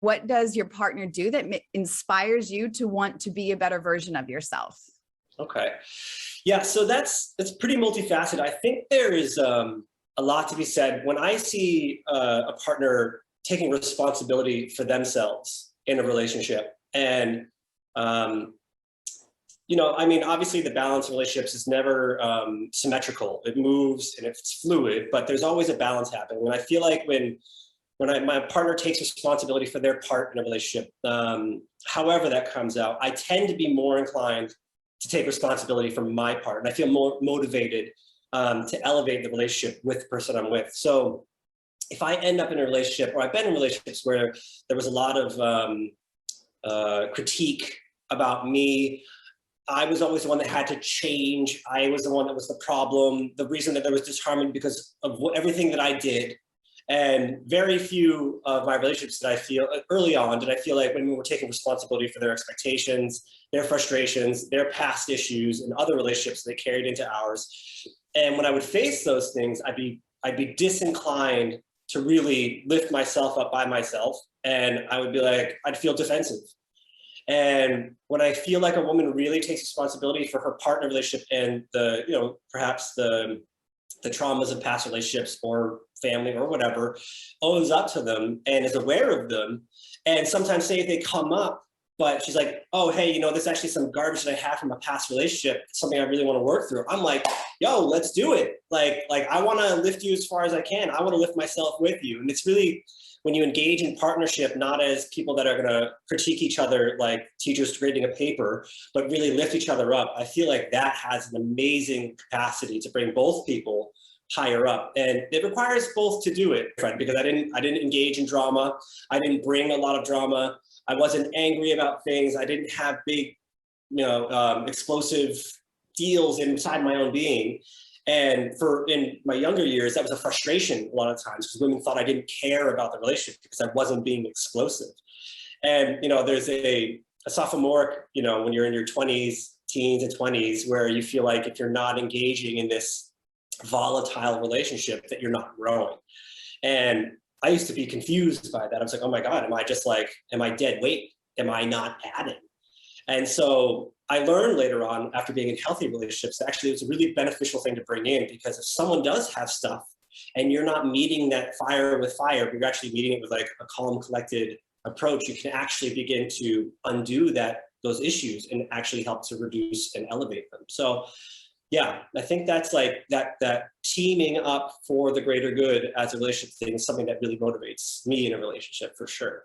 what does your partner do that inspires you to want to be a better version of yourself? Okay. Yeah, so that's pretty multifaceted. I think there is a lot to be said when I see a partner taking responsibility for themselves in a relationship. And, I mean, obviously the balance of relationships is never symmetrical. It moves and it's fluid, but there's always a balance happening. And I feel like when my partner takes responsibility for their part in a relationship, however that comes out, I tend to be more inclined to take responsibility for my part. And I feel more motivated to elevate the relationship with the person I'm with. So if I end up in a relationship, or I've been in relationships where there was a lot of critique about me, I was always the one that had to change. I was the one that was the problem. The reason that there was disharmony because of everything that I did. And very few of my relationships that I feel early on did I feel like women were taking responsibility for their expectations, their frustrations, their past issues, and other relationships they carried into ours. And when I would face those things, I'd be disinclined to really lift myself up by myself, and I would be like, I'd feel defensive. And when I feel like a woman really takes responsibility for her partner relationship and perhaps the traumas of past relationships or family or whatever, owns up to them and is aware of them, and sometimes say if they come up, but she's like, oh, hey, there's actually some garbage that I have from a past relationship, something I really want to work through. I'm like, yo, let's do it. Like I want to lift you as far as I can. I want to lift myself with you. And it's really when you engage in partnership, not as people that are going to critique each other like teachers grading a paper, but really lift each other up. I feel like that has an amazing capacity to bring both people higher up, and it requires both to do it, right? Because I didn't engage in drama. I didn't bring a lot of drama. I wasn't angry about things. I didn't have big, explosive deals inside my own being. And in my younger years, that was a frustration a lot of times because women thought I didn't care about the relationship because I wasn't being explosive. And, there's a sophomoric, when you're in your teens and 20s, where you feel like if you're not engaging in this volatile relationship that you're not growing. And I used to be confused by that. I was like, oh my God, am I dead weight? Am I not adding? And so I learned later on, after being in healthy relationships, actually it was a really beneficial thing to bring in, because if someone does have stuff and you're not meeting that fire with fire, but you're actually meeting it with like a calm, collected approach, you can actually begin to undo those issues and actually help to reduce and elevate them. So yeah, I think that's like that teaming up for the greater good as a relationship thing is something that really motivates me in a relationship for sure.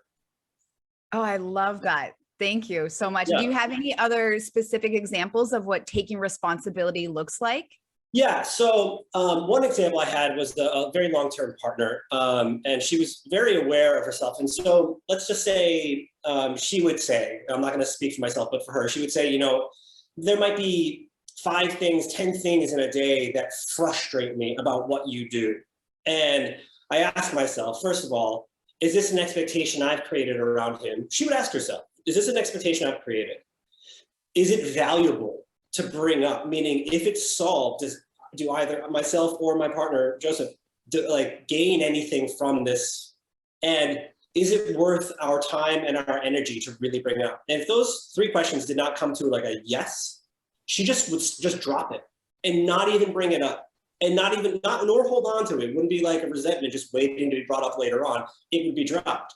Oh, I love that. Thank you so much. Yeah. Do you have any other specific examples of what taking responsibility looks like? Yeah, so one example I had was a very long-term partner, and she was very aware of herself. And so let's just say she would say, I'm not going to speak for myself, but for her, she would say, there might be 5 things, 10 things in a day that frustrate me about what you do. And I asked myself, first of all, is this an expectation I've created around him? She would ask herself, is this an expectation I've created? Is it valuable to bring up? Meaning, if it's solved, do either myself or my partner, Joseph, gain anything from this? And is it worth our time and our energy to really bring up? And if those 3 questions did not come to like a yes, she just would just drop it and not even bring it up, and nor hold on to it. It wouldn't be like a resentment just waiting to be brought up later on. It would be dropped.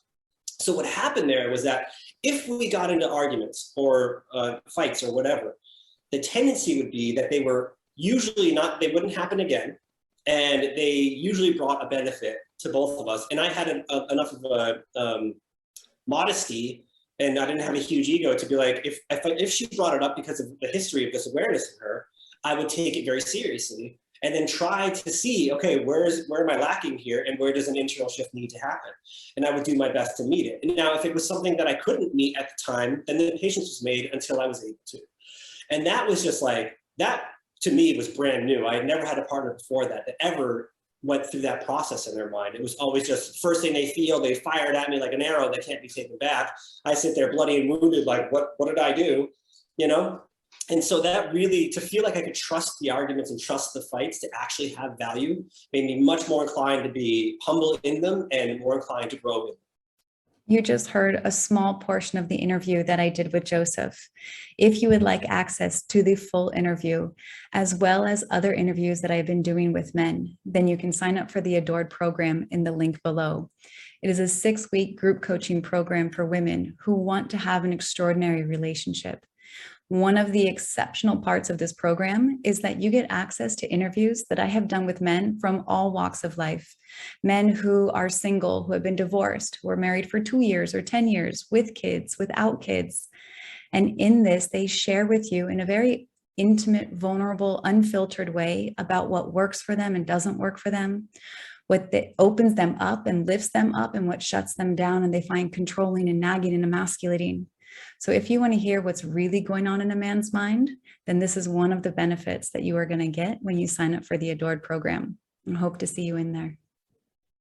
So what happened there was that if we got into arguments or fights or whatever, the tendency would be that they wouldn't happen again. And they usually brought a benefit to both of us. And I had enough of a modesty, and I didn't have a huge ego to be like, if she brought it up because of the history of this awareness in her, I would take it very seriously and then try to see, okay, where am I lacking here, and where does an internal shift need to happen? And I would do my best to meet it. And now if it was something that I couldn't meet at the time, then the patience was made until I was able to. And that was just like, that to me was brand new. I had never had a partner before that ever went through that process in their mind. It was always just first thing they feel, they fire it at me like an arrow that can't be taken back. I sit there bloody and wounded, like, what did I do? And so that really, to feel like I could trust the arguments and trust the fights to actually have value, made me much more inclined to be humble in them and more inclined to grow in them. You just heard a small portion of the interview that I did with Joseph. If you would like access to the full interview, as well as other interviews that I've been doing with men, then you can sign up for the Adored program in the link below. It is a 6-week group coaching program for women who want to have an extraordinary relationship. One of the exceptional parts of this program is that you get access to interviews that I have done with men from all walks of life. Men who are single, who have been divorced, who are married for 2 years or 10 years, with kids, without kids. And in this, they share with you in a very intimate, vulnerable, unfiltered way about what works for them and doesn't work for them, what opens them up and lifts them up, and what shuts them down and they find controlling and nagging and emasculating. So if you want to hear what's really going on in a man's mind, then this is one of the benefits that you are going to get when you sign up for the Adored program. I hope to see you in there.